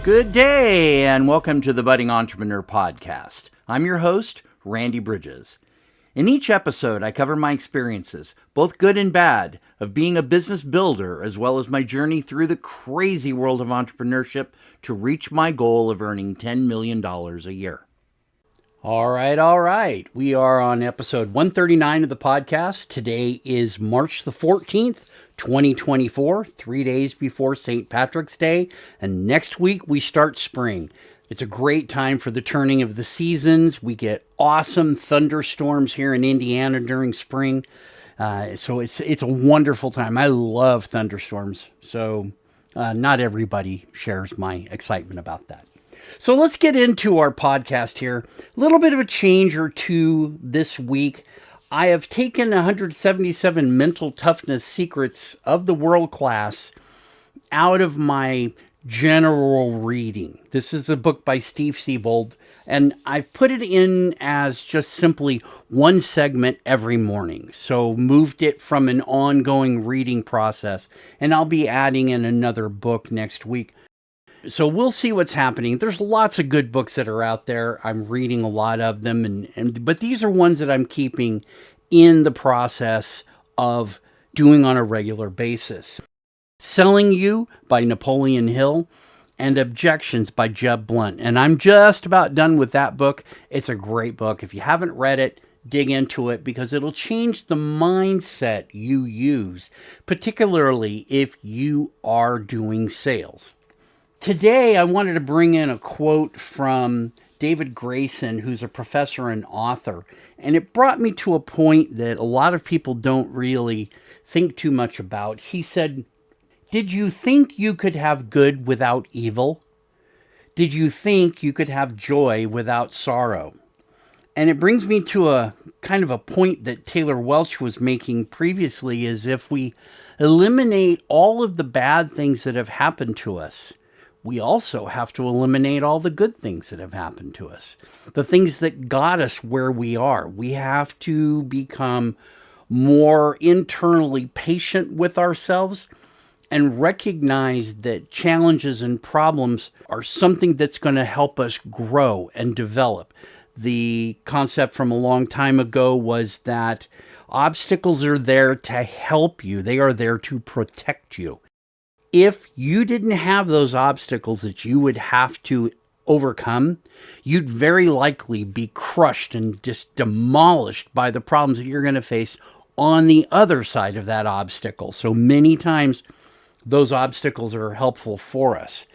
Good day, and welcome to the Budding Entrepreneur Podcast. I'm your host, Randy Bridges. In each episode, I cover my experiences, both good and bad, of being a business builder, as well as my journey through the crazy world of entrepreneurship to reach my goal of earning $10 million a year. All right. We are on episode 139 of the podcast. Today is March the 14th, 2024, 3 days before St. Patrick's Day, and next week we start spring. It's a great time for the turning of the seasons. We get awesome thunderstorms here in Indiana during spring, so it's a wonderful time. I love thunderstorms, so not everybody shares my excitement about that. So let's get into our podcast here. A little bit of a change or two this week. I have taken 177 mental toughness secrets of the world class out of my general reading. This is a book by Steve Siebold, and I've put it in as just simply one segment every morning. So moved it from an ongoing reading process, and I'll be adding in another book next week. So we'll see what's happening. There's lots of good books that are out there. I'm reading a lot of them, but these are ones that I'm keeping in the process of doing on a regular basis. Selling You by Napoleon Hill and Objections by Jeb Blunt. And I'm just about done with that book. It's a great book. If you haven't read it, dig into it because it'll change the mindset you use, particularly if you are doing sales. Today, I wanted to bring in a quote from David Grayson, who's a professor and author, and it brought me to a point that a lot of people don't really think too much about. He said, "Did you think you could have good without evil? Did you think you could have joy without sorrow?" And it brings me to a kind of a point that Taylor Welch was making previously, is if we eliminate all of the bad things that have happened to us, we also have to eliminate all the good things that have happened to us. The things that got us where we are. We have to become more internally patient with ourselves and recognize that challenges and problems are something that's going to help us grow and develop. The concept from a long time ago was that obstacles are there to help you. They are there to protect you. If you didn't have those obstacles that you would have to overcome, you'd very likely be crushed and just demolished by the problems that you're going to face on the other side of that obstacle. So many times those obstacles are helpful for us.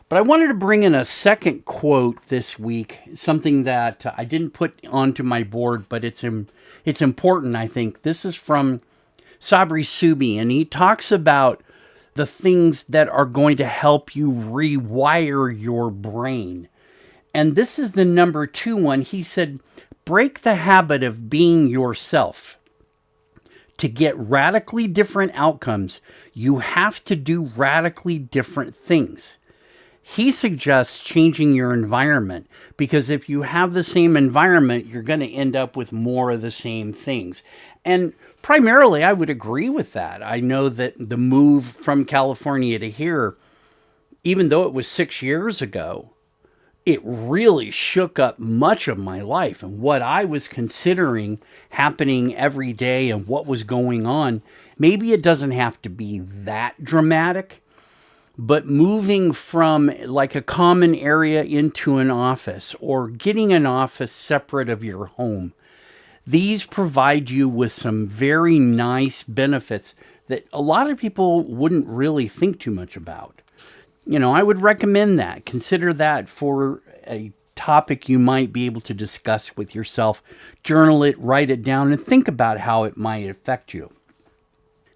But I wanted to bring in a second quote this week, something that I didn't put onto my board, but it's important, I think. This is from Sabri Subi, and he talks about the things that are going to help you rewire your brain. And this is the number 2 one. He said, break the habit of being yourself. To get radically different outcomes, you have to do radically different things. He suggests changing your environment because if you have the same environment, you're going to end up with more of the same things. And primarily, I would agree with that. I know that the move from California to here, even though it was 6 years ago, it really shook up much of my life and what I was considering happening every day and what was going on. Maybe it doesn't have to be that dramatic, but moving from like a common area into an office or getting an office separate of your home, these provide you with some very nice benefits that a lot of people wouldn't really think too much about. You know, I would recommend that. Consider that for a topic you might be able to discuss with yourself. Journal it, write it down, and think about how it might affect you.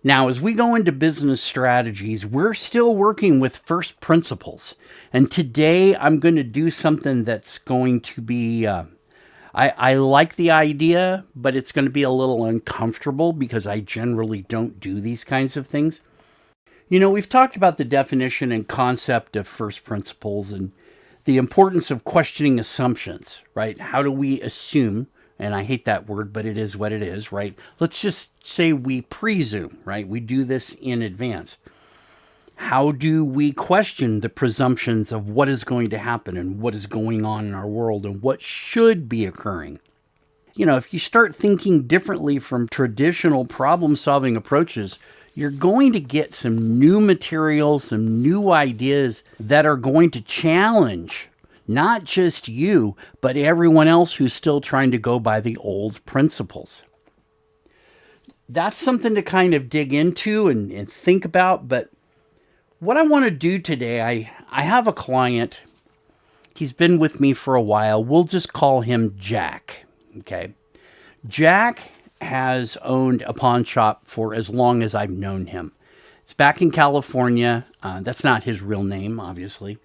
Now, as we go into business strategies, we're still working with first principles. And today I'm going to do something that's going to be, I like the idea, but it's going to be a little uncomfortable because I generally don't do these kinds of things. You know, we've talked about the definition and concept of first principles and the importance of questioning assumptions, right? How do we assume? And I hate that word, but it is what it is, right? Let's just say we presume, right? We do this in advance. How do we question the presumptions of what is going to happen and what is going on in our world and what should be occurring? If you start thinking differently from traditional problem-solving approaches, you're going to get some new material, some new ideas that are going to challenge not just you, but everyone else who's still trying to go by the old principles. That's something to kind of dig into and think about. But what I want to do today, I have a client. He's been with me for a while. We'll just call him Jack. Okay. Jack has owned a pawn shop for as long as I've known him. It's back in California. That's not his real name, obviously.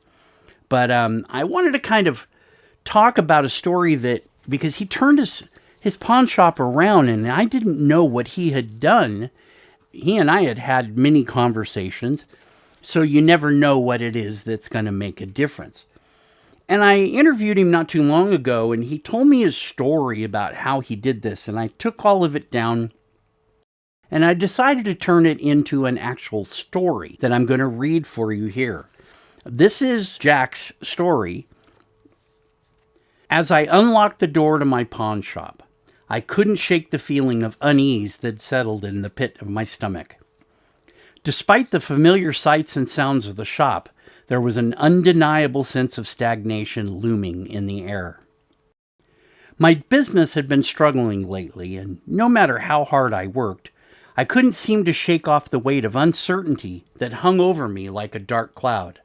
But I wanted to kind of talk about a story because he turned his pawn shop around, and I didn't know what he had done. He and I had had many conversations, so you never know what it is that's going to make a difference. And I interviewed him not too long ago, and he told me his story about how he did this, and I took all of it down, and I decided to turn it into an actual story that I'm going to read for you here. This is Jack's story. As I unlocked the door to my pawn shop, I couldn't shake the feeling of unease that settled in the pit of my stomach. Despite the familiar sights and sounds of the shop, there was an undeniable sense of stagnation looming in the air. My business had been struggling lately, and no matter how hard I worked, I couldn't seem to shake off the weight of uncertainty that hung over me like a dark cloud.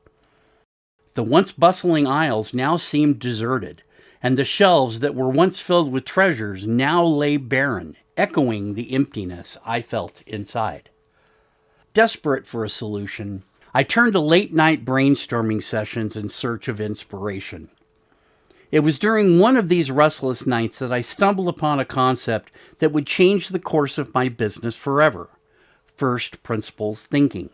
The once bustling aisles now seemed deserted, and the shelves that were once filled with treasures now lay barren, echoing the emptiness I felt inside. Desperate for a solution, I turned to late-night brainstorming sessions in search of inspiration. It was during one of these restless nights that I stumbled upon a concept that would change the course of my business forever: first principles thinking.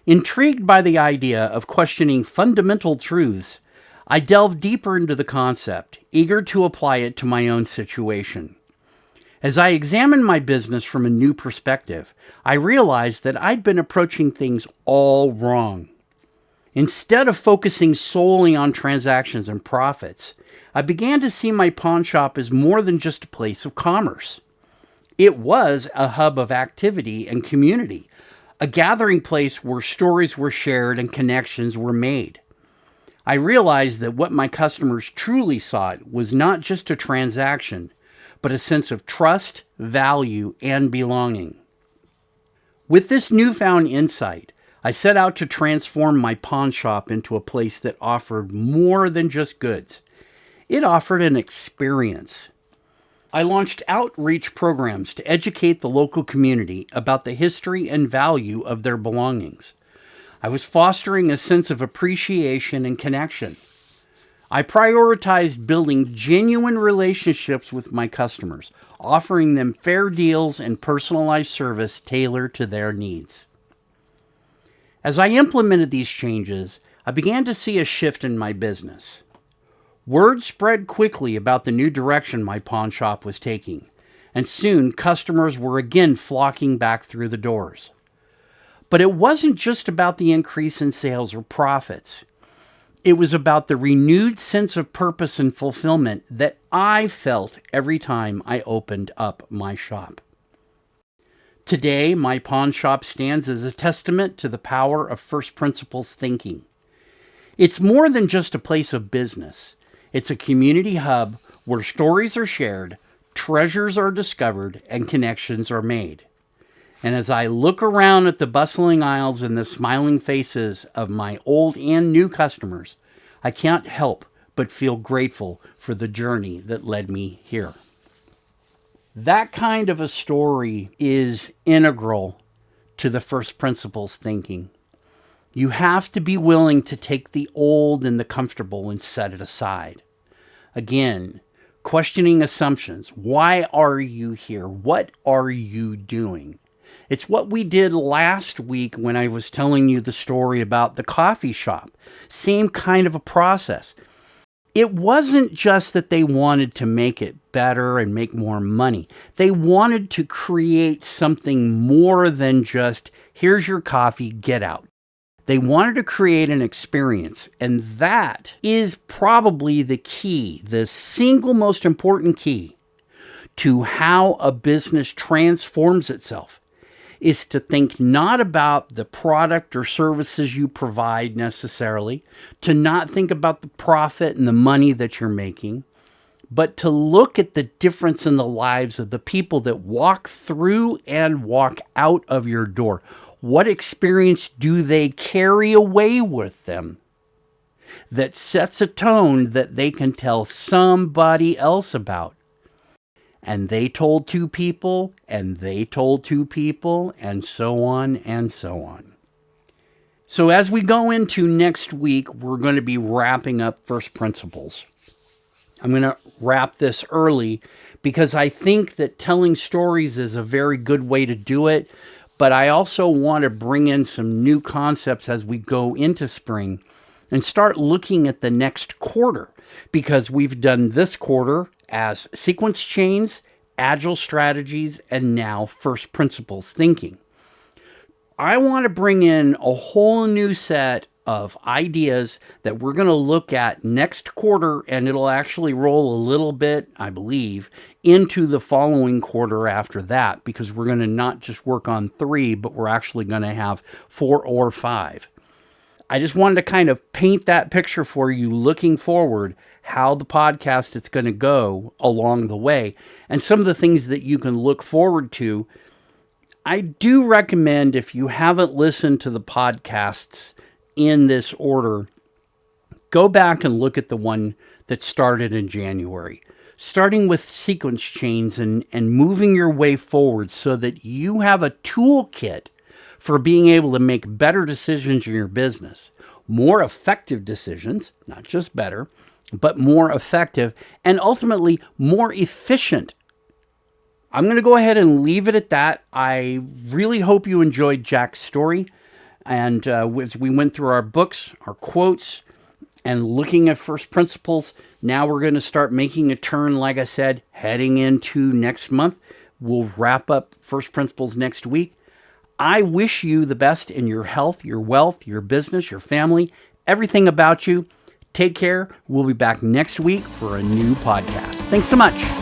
Intrigued by the idea of questioning fundamental truths, I delved deeper into the concept, eager to apply it to my own situation. As I examined my business from a new perspective, I realized that I'd been approaching things all wrong. Instead of focusing solely on transactions and profits, I began to see my pawn shop as more than just a place of commerce. It was a hub of activity and community, a gathering place where stories were shared and connections were made. I realized that what my customers truly sought was not just a transaction, but a sense of trust, value, and belonging. With this newfound insight, I set out to transform my pawn shop into a place that offered more than just goods. It offered an experience. I launched outreach programs to educate the local community about the history and value of their belongings. I was fostering a sense of appreciation and connection. I prioritized building genuine relationships with my customers, offering them fair deals and personalized service tailored to their needs. As I implemented these changes, I began to see a shift in my business. Word spread quickly about the new direction my pawn shop was taking, and soon customers were again flocking back through the doors. But it wasn't just about the increase in sales or profits. It was about the renewed sense of purpose and fulfillment that I felt every time I opened up my shop. Today, my pawn shop stands as a testament to the power of first principles thinking. It's more than just a place of business. It's a community hub where stories are shared, treasures are discovered, and connections are made. And as I look around at the bustling aisles and the smiling faces of my old and new customers, I can't help but feel grateful for the journey that led me here. That kind of a story is integral to the first principles thinking. You have to be willing to take the old and the comfortable and set it aside. Again, questioning assumptions. Why are you here? What are you doing? It's what we did last week when I was telling you the story about the coffee shop. Same kind of a process. It wasn't just that they wanted to make it better and make more money. They wanted to create something more than just, here's your coffee, get out. They wanted to create an experience, and that is probably the key, the single most important key to how a business transforms itself, is to think not about the product or services you provide necessarily, to not think about the profit and the money that you're making, but to look at the difference in the lives of the people that walk through and walk out of your door. What experience do they carry away with them that sets a tone that they can tell somebody else about? And they told two people, and they told two people, and so on and so on. So as we go into next week, we're going to be wrapping up First Principles. I'm going to wrap this early because I think that telling stories is a very good way to do it. But I also want to bring in some new concepts as we go into spring and start looking at the next quarter, because we've done this quarter as sequence chains, agile strategies, and now first principles thinking. I want to bring in a whole new set of ideas that we're going to look at next quarter, and it'll actually roll a little bit, I believe, into the following quarter after that, because we're going to not just work on 3, but we're actually going to have 4 or 5. I just wanted to kind of paint that picture for you looking forward, how the podcast is going to go along the way, and some of the things that you can look forward to. I do recommend, if you haven't listened to the podcasts in this order, go back and look at the one that started in January, starting with sequence chains and moving your way forward so that you have a toolkit for being able to make better decisions in your business, more effective decisions, not just better, but more effective, and ultimately more efficient. I'm going to go ahead and leave it at that. I really hope you enjoyed Jack's story. And as we went through our books, our quotes, and looking at first principles, now we're going to start making a turn, like I said, heading into next month. We'll wrap up first principles next week. I wish you the best in your health, your wealth, your business, your family, everything about you. Take care. We'll be back next week for a new podcast. Thanks so much.